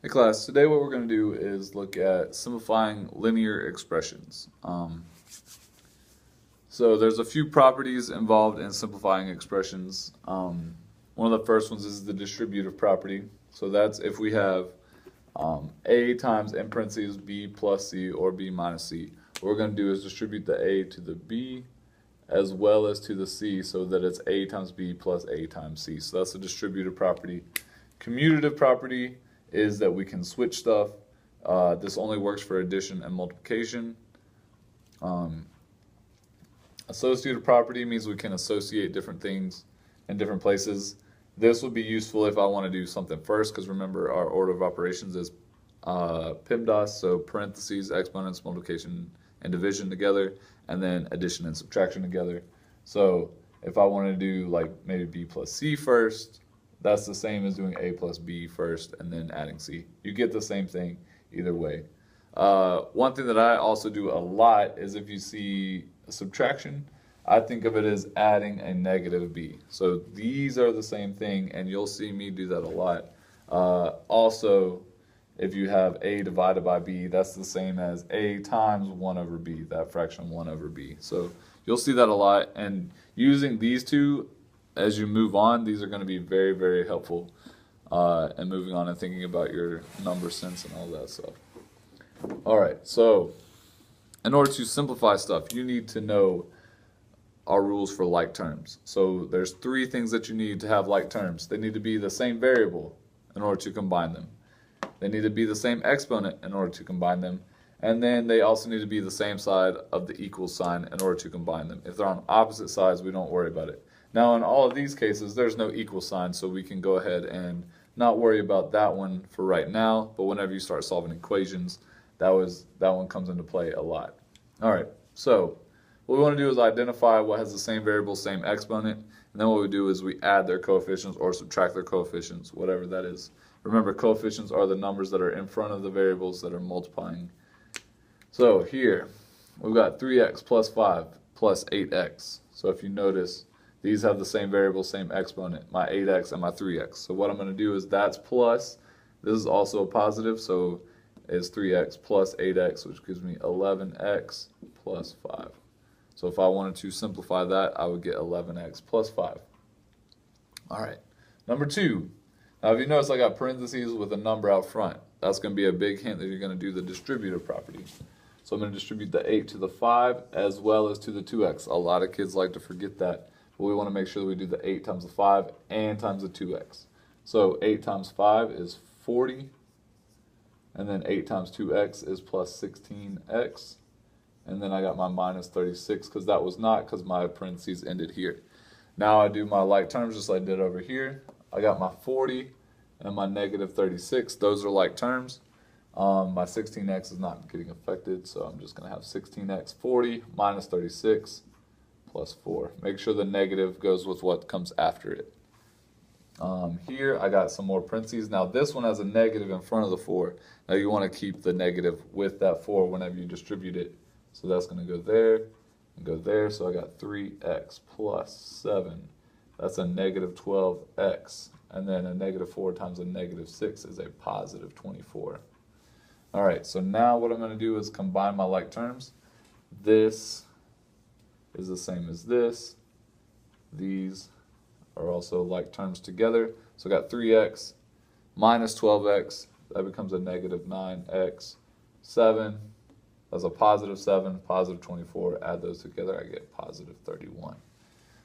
Hey class, today what we're going to do is look at simplifying linear expressions. So there's a few properties involved in simplifying expressions. One of the first ones is the distributive property. So that's if we have a times in parentheses b plus c or b minus c. What we're going to do is distribute the a to the b as well as to the c so that it's a times b plus a times c. So that's a distributive property. Commutative property is that we can switch stuff. This only works for addition and multiplication. Associative property means we can associate different things in different places. This would be useful if I want to do something first, because remember our order of operations is PIMDAS, so parentheses, exponents, multiplication, and division together, and then addition and subtraction together. So if I want to do like maybe b plus c first, that's the same as doing a plus b first and then adding c. You get the same thing either way. One thing that I also do a lot is if you see a subtraction, I think of it as adding a negative b. So these are the same thing, and you'll see me do that a lot. Also, if you have a divided by b, that's the same as a times 1 over b, that fraction 1 over b. So you'll see that a lot, and using these two as you move on, these are going to be very, very helpful in moving on and thinking about your number sense and all that stuff. All right, so in order to simplify stuff, you need to know our rules for like terms. So there's three things that you need to have like terms. They need to be the same variable in order to combine them. They need to be the same exponent in order to combine them. And then they also need to be the same side of the equal sign in order to combine them. If they're on opposite sides, we don't worry about it. Now, in all of these cases, there's no equal sign, so we can go ahead and not worry about that one for right now, but whenever you start solving equations, that one comes into play a lot. All right, so what we want to do is identify what has the same variable, same exponent, and then what we do is we add their coefficients or subtract their coefficients, whatever that is. Remember, coefficients are the numbers that are in front of the variables that are multiplying. So here, we've got 3x plus 5 plus 8x. So if you notice, these have the same variable, same exponent, my 8x and my 3x. So what I'm going to do is that's plus, this is also a positive, so it's 3x plus 8x, which gives me 11x plus 5. So if I wanted to simplify that, I would get 11x plus 5. All right, number 2. Now if you notice, I got parentheses with a number out front. That's going to be a big hint that you're going to do the distributive property. So I'm going to distribute the 8 to the 5 as well as to the 2x. A lot of kids like to forget that. But we want to make sure that we do the 8 times the 5 and times the 2x. So 8 times 5 is 40. And then 8 times 2x is plus 16x. And then I got my minus 36 because that was not, because my parentheses ended here. Now I do my like terms just like I did over here. I got my 40 and my negative 36. Those are like terms. My 16x is not getting affected, so I'm just going to have 16x 40 minus 36 plus 4. Make sure the negative goes with what comes after it. Here I got some more parentheses. Now this one has a negative in front of the 4. Now you want to keep the negative with that 4 whenever you distribute it. So that's going to go there and go there. So I got 3x plus 7. That's a negative 12x. And then a negative 4 times a negative 6 is a positive 24. All right, so now what I'm going to do is combine my like terms. This is the same as this. These are also like terms together. So I got 3x minus 12x. That becomes a negative 9x. 7, that's a positive 7, positive 24. Add those together, I get positive 31.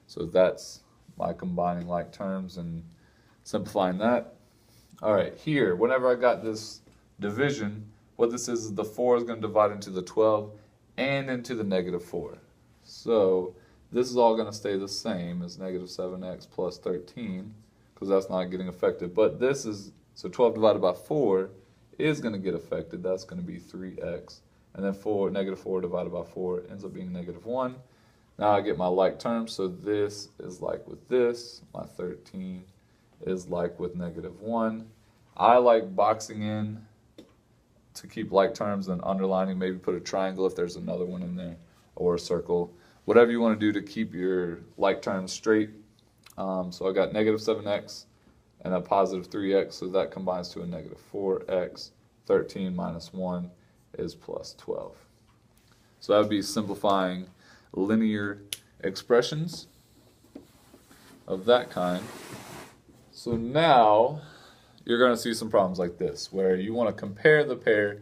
So that's my combining like terms and simplifying that. All right, here, whenever I got this division, what this is the 4 is going to divide into the 12 and into the negative 4. So this is all going to stay the same as negative 7x plus 13, because that's not getting affected. But this is, so 12 divided by 4 is going to get affected. That's going to be 3x. And then negative 4 divided by 4 ends up being negative 1. Now I get my like terms, so this is like with this. My 13 is like with negative 1. I like boxing in to keep like terms and underlining, maybe put a triangle if there's another one in there, or a circle. Whatever you want to do to keep your like terms straight. So I got negative 7x and a positive 3x, so that combines to a negative 4x. 13 minus 1 is plus 12. So that would be simplifying linear expressions of that kind. So now you're going to see some problems like this, where you want to compare the pair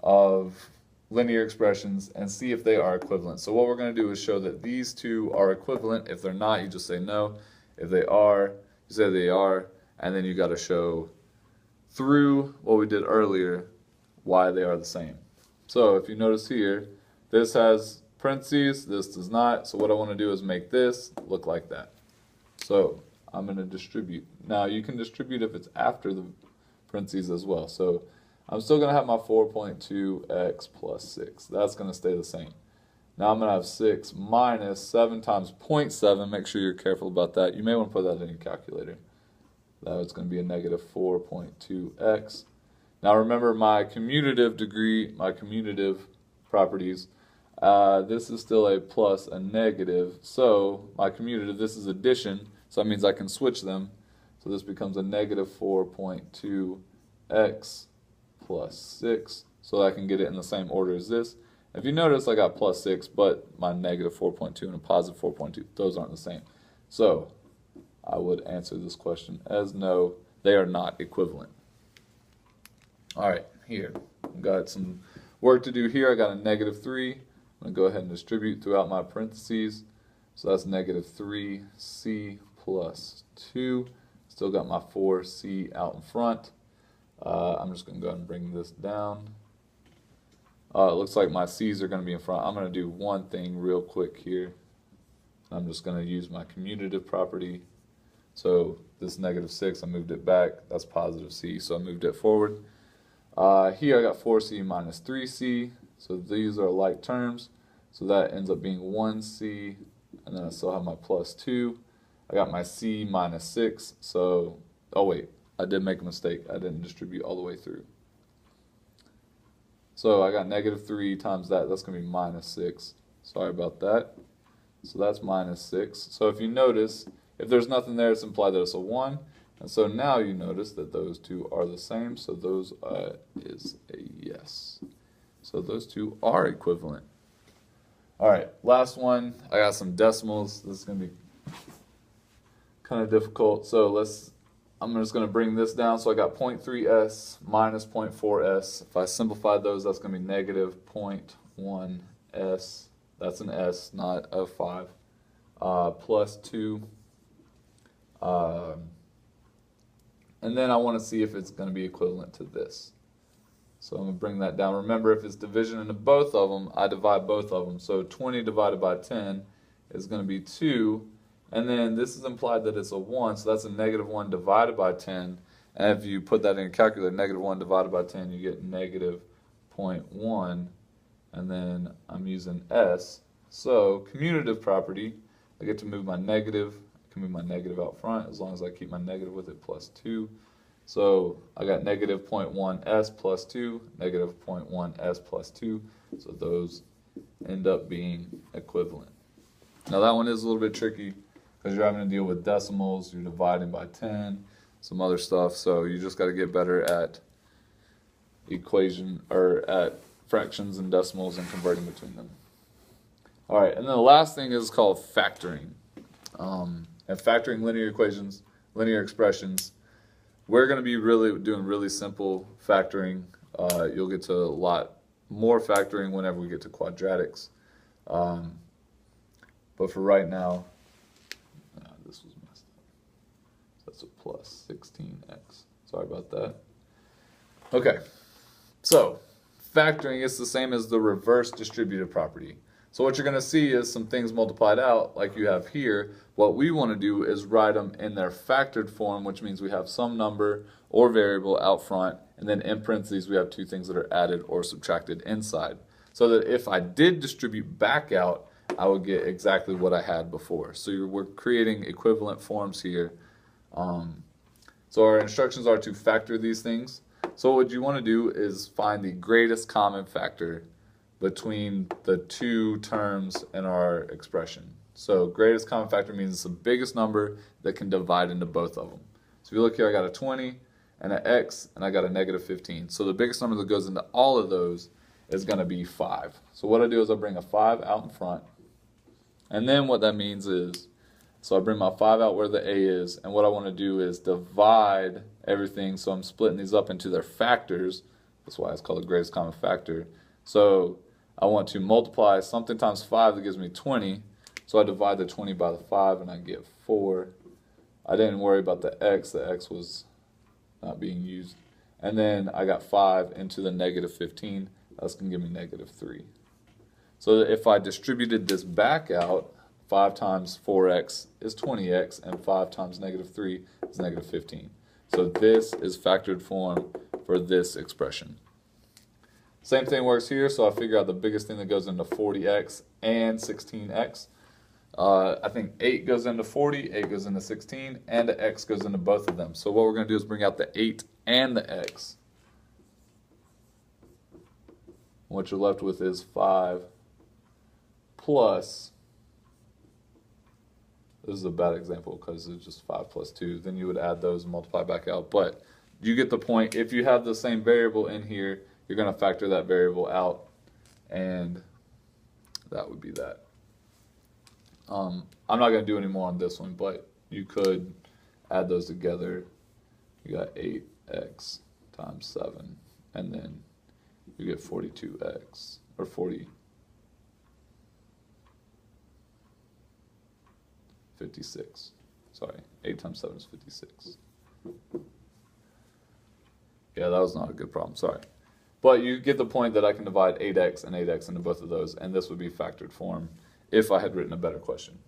of linear expressions and see if they are equivalent. So what we're going to do is show that these two are equivalent. If they're not, you just say no. If they are, you say they are, and then you got to show through what we did earlier why they are the same. So if you notice here, this has parentheses, this does not. So what I want to do is make this look like that. So I'm going to distribute. Now you can distribute if it's after the parentheses as well. So I'm still going to have my 4.2x plus 6. That's going to stay the same. Now I'm going to have 6 minus 7 times 0.7. Make sure you're careful about that. You may want to put that in your calculator. That's going to be a negative 4.2x. Now remember my commutative degree, my commutative properties. This is still a plus, a negative. So my commutative, this is addition. So that means I can switch them. So this becomes a negative 4.2x plus 6. So I can get it in the same order as this. If you notice, I got plus 6, but my negative 4.2 and a positive 4.2, those aren't the same. So I would answer this question as no, they are not equivalent. All right, here, I've got some work to do here. I got a negative 3. I'm going to go ahead and distribute throughout my parentheses. So that's negative 3c plus 2. Still got my 4c out in front. I'm just going to go ahead and bring this down. It looks like my c's are going to be in front. I'm going to do one thing real quick here. I'm just going to use my commutative property. So this negative 6, I moved it back. That's positive c, so I moved it forward. Here I got 4c minus 3c. So these are like terms. So that ends up being 1c. And then I still have my plus 2. I got my c minus 6. So, oh wait, I did make a mistake. I didn't distribute all the way through. So I got negative 3 times that. That's going to be minus 6. Sorry about that. So that's minus 6. So if you notice, if there's nothing there, it's implied that it's a 1. And so now you notice that those two are the same. So those is a yes. So those two are equivalent. All right, last one. I got some decimals. This is going to be kind of difficult. So I'm just going to bring this down. So I got 0.3s minus 0.4s. If I simplify those, that's going to be negative 0.1s. That's an s, not a 5. Plus 2. And then I want to see if it's going to be equivalent to this. So I'm going to bring that down. Remember, if it's division into both of them, I divide both of them. So 20 divided by 10 is going to be 2. And then this is implied that it's a 1, so that's a negative 1 divided by 10. And if you put that in your calculator, negative 1 divided by 10, you get negative 0.1. And then I'm using s. So commutative property, I get to move my negative. I can move my negative out front as long as I keep my negative with it, plus 2. So I got negative 0.1s plus 2, negative 0.1s plus 2. So those end up being equivalent. Now that one is a little bit tricky because you're having to deal with decimals, you're dividing by 10, some other stuff. So you just got to get better at equation or at fractions and decimals and converting between them. All right, and then the last thing is called factoring. And factoring linear equations, linear expressions. We're going to be doing really simple factoring. You'll get to a lot more factoring whenever we get to quadratics. But for right now, this was messed up. That's a plus 16x. Sorry about that. Okay, so factoring is the same as the reverse distributive property. So what you're going to see is some things multiplied out like you have here. What we want to do is write them in their factored form, which means we have some number or variable out front, and then in parentheses we have two things that are added or subtracted inside. So that if I did distribute back out, I would get exactly what I had before. So we're creating equivalent forms here. So our instructions are to factor these things. So what you want to do is find the greatest common factor between the two terms in our expression. So greatest common factor means it's the biggest number that can divide into both of them. So if you look here, I got a 20 and an x, and I got a negative 15. So the biggest number that goes into all of those is going to be 5. So what I do is I bring a 5 out in front. And then what that means is, so I bring my 5 out where the a is, and what I want to do is divide everything. So I'm splitting these up into their factors. That's why it's called the greatest common factor. So I want to multiply something times 5 that gives me 20. So I divide the 20 by the 5 and I get 4. I didn't worry about the x was not being used. And then I got 5 into the negative 15. That's going to give me negative 3. So if I distributed this back out, 5 times 4x is 20x, and 5 times negative 3 is negative 15. So this is factored form for this expression. Same thing works here, so I figure out the biggest thing that goes into 40x and 16x. I think 8 goes into 40, 8 goes into 16, and the x goes into both of them. So what we're going to do is bring out the 8 and the x. What you're left with is 5 plus, this is a bad example because it's just 5 plus 2. Then you would add those and multiply back out. But you get the point. If you have the same variable in here, you're going to factor that variable out, and that would be that. I'm not going to do any more on this one, but you could add those together. You got 8x times 7, and then you get 42x, or 56. Sorry, 8 times 7 is 56. Yeah, that was not a good problem, sorry. But you get the point that I can divide 8x and 8x into both of those, and this would be factored form if I had written a better question.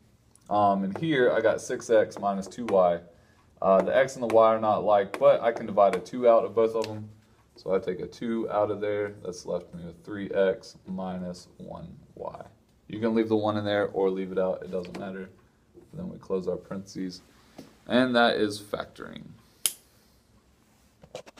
And here I got 6x minus 2y. The x and the y are not like, but I can divide a 2 out of both of them. So I take a 2 out of there. That's left me with 3x minus 1y. You can leave the 1 in there or leave it out. It doesn't matter. Then we close our parentheses. And that is factoring.